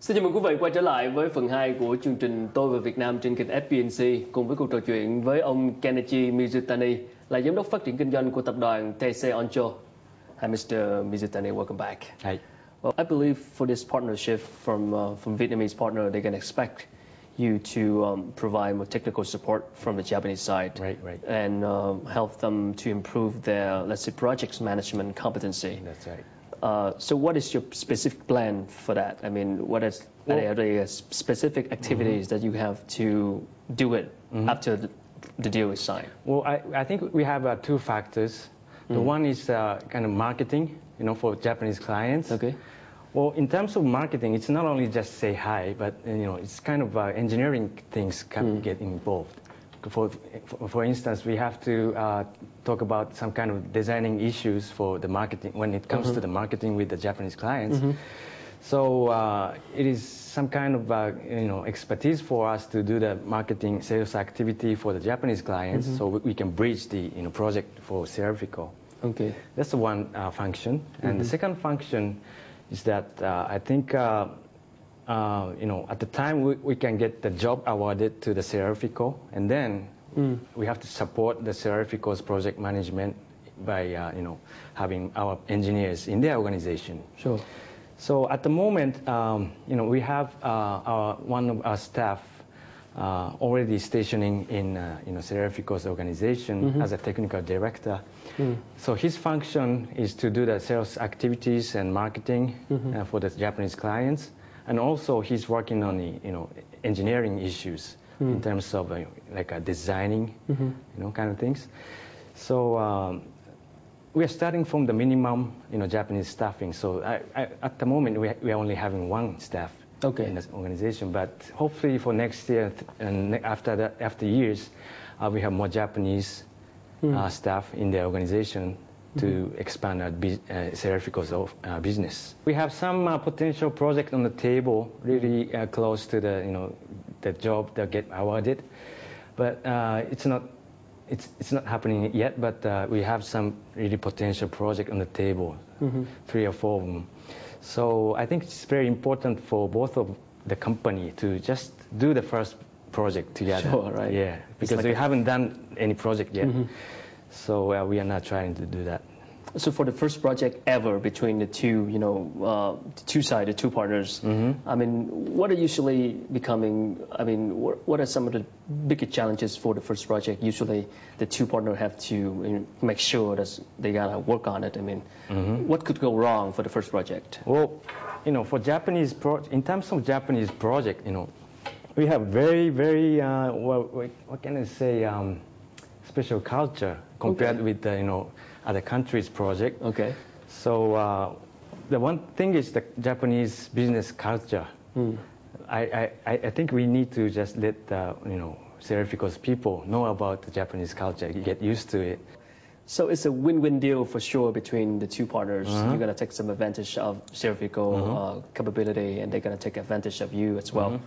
Xin chào mừng quý vị quay trở lại với phần 2 của chương trình Tôi và Việt Nam trên kênh FPNC cùng với cuộc trò chuyện với ông Kenichi Mizutani là giám đốc phát triển kinh doanh của tập đoàn Taisei Oncho. Hi Mr. Mizutani, welcome back. Hi. Well, I believe for this partnership from Vietnamese partner, they can expect you to provide more technical support from the Japanese side, Right. and help them to improve their, let's say, project management competency. That's right. So what is your specific plan for that? I mean, what are the specific activities that you have to do it after the deal is signed? Well, I think we have two factors. The one is kind of marketing, for Japanese clients. Okay. Well, in terms of marketing, it's not only just say hi, but it's kind of engineering things can get involved. For instance, we have to talk about some kind of designing issues for the marketing when it comes to the marketing with the Japanese clients. So it is some kind of expertise for us to do the marketing sales activity for the Japanese clients, so we can bridge the project for Serifico. Okay. That's the one function, and the second function is that I think. At the time we can get the job awarded to the Serifico, and then we have to support the Serifico's project management by having our engineers in their organization. Sure. So at the moment, we have one of our staff already stationing in Serifico's organization as a technical director. So his function is to do the sales activities and marketing for the Japanese clients. And also, he's working on the engineering issues in terms of designing, kind of things. So we are starting from the minimum, Japanese staffing. So at the moment, we are only having one staff in this organization. But hopefully, for next year and after years, we have more Japanese staff in the organization to expand our Serifico's business. We have some potential project on the table, really close to the job that get awarded, but it's not happening yet. But we have some really potential project on the table, 3 or 4 of them. So I think it's very important for both of the company to just do the first project together. Sure, right? Yeah, because we haven't done any project yet. So we are not trying to do that. So for the first project ever between the two, the two partners, I mean, what are usually becoming? I mean, what are some of the bigger challenges for the first project? Usually, the two partners have to make sure that they gotta work on it. I mean, what could go wrong for the first project? Well, for Japanese in terms of Japanese project, we have very, very what can I say? Special culture compared with the other countries' project. Okay. So the one thing is the Japanese business culture. I think we need to just let Serifico's people know about the Japanese culture, get used to it. So it's a win-win deal for sure between the two partners. You're gonna take some advantage of Serifico capability, and they're gonna take advantage of you as well.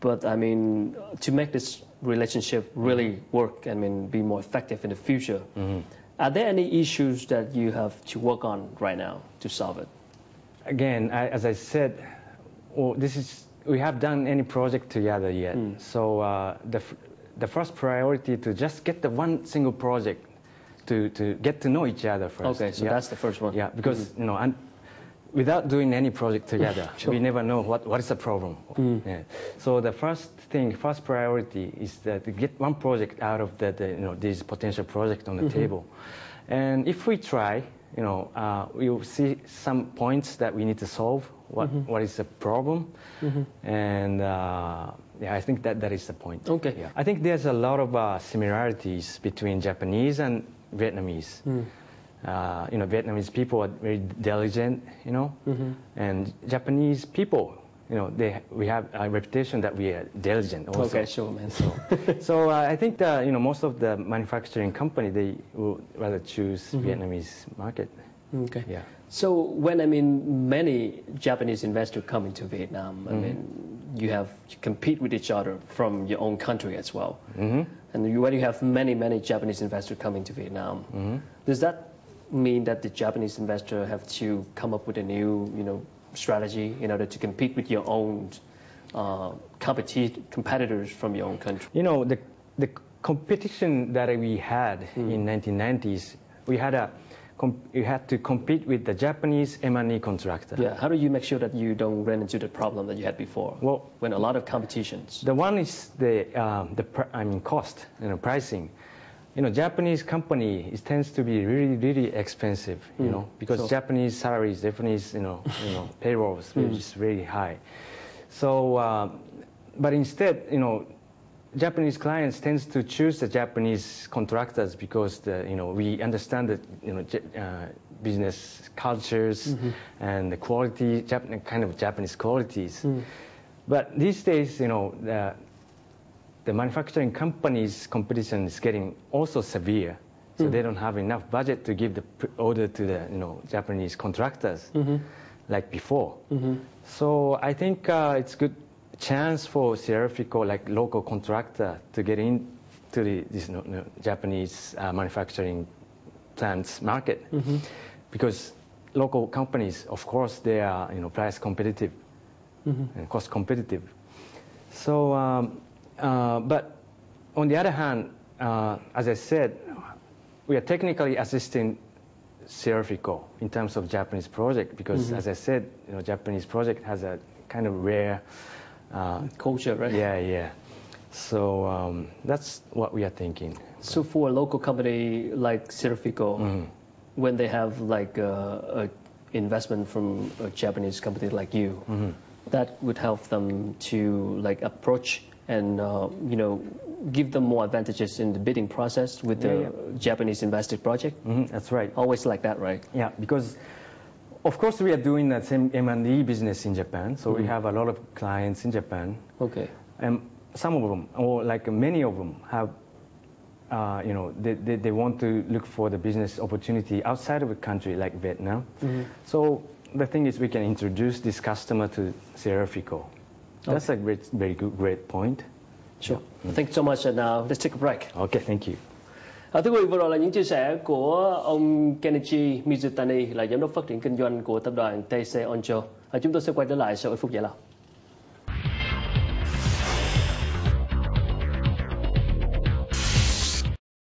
But I mean, to make this relationship really work, I mean, be more effective in the future, are there any issues that you have to work on right now to solve it? Again, as I said, we have done any project together yet. So the first priority to just get the one single project to get to know each other first. Okay, so that's the first one. Yeah, because without doing any project together, we never know what is the problem. Yeah. So the first priority is that to get one project out of these potential projects on the table. And if we try, we will see some points that we need to solve. What is the problem? And I think that is the point. Okay. Yeah. I think there's a lot of similarities between Japanese and Vietnamese. Vietnamese people are very diligent, and Japanese people, we have a reputation that we are diligent also. Okay, sure, man. So I think that, most of the manufacturing company, they will rather choose Vietnamese market. Okay. Yeah. So when, many Japanese investors come into Vietnam, you compete with each other from your own country as well. And when you have many Japanese investors coming to Vietnam, does that mean that the Japanese investor have to come up with a new, strategy in order to compete with your own competitors from your own country? You know, the competition that we had in 1990s, we had to compete with the Japanese M&E contractor. Yeah. How do you make sure that you don't run into the problem that you had before? Well, when a lot of competitions. The one is cost, pricing. Japanese company, it tends to be really, really expensive, because Japanese salaries, Japanese, payrolls is just really high. So, but instead, Japanese clients tends to choose the Japanese contractors because we understand the business cultures and the quality, kind of Japanese qualities. But these days, the manufacturing companies' competition is getting also severe, so they don't have enough budget to give the order to the Japanese contractors like before. So I think it's good chance for Seraphico, like local contractor, to get into this Japanese manufacturing plants market, because local companies, of course, they are price competitive and cost competitive. So, but on the other hand, as I said, we are technically assisting Seraphico in terms of Japanese project, because as I said, Japanese project has a kind of rare culture, right? Yeah. So that's what we are thinking. So for a local company like Seraphico, when they have like a investment from a Japanese company like you, that would help them to like approach and give them more advantages in the bidding process with the Japanese invested project. That's right. Always like that, right? Yeah, because of course we are doing that same M&E business in Japan, so we have a lot of clients in Japan. Okay. And some of them, or like many of them, have they want to look for the business opportunity outside of a country like Vietnam. So the thing is, we can introduce this customer to Seraphico. That's a great point. Sure. Thank you so much, and now let's take a break. Okay, thank you. Thưa quý vị, vừa rồi là những chia sẻ của ông Kenichi Mizutani, là giám đốc phát triển kinh doanh của tập đoàn Taisei Oncho. Chúng tôi sẽ quay trở lại sau ít phút giải lao.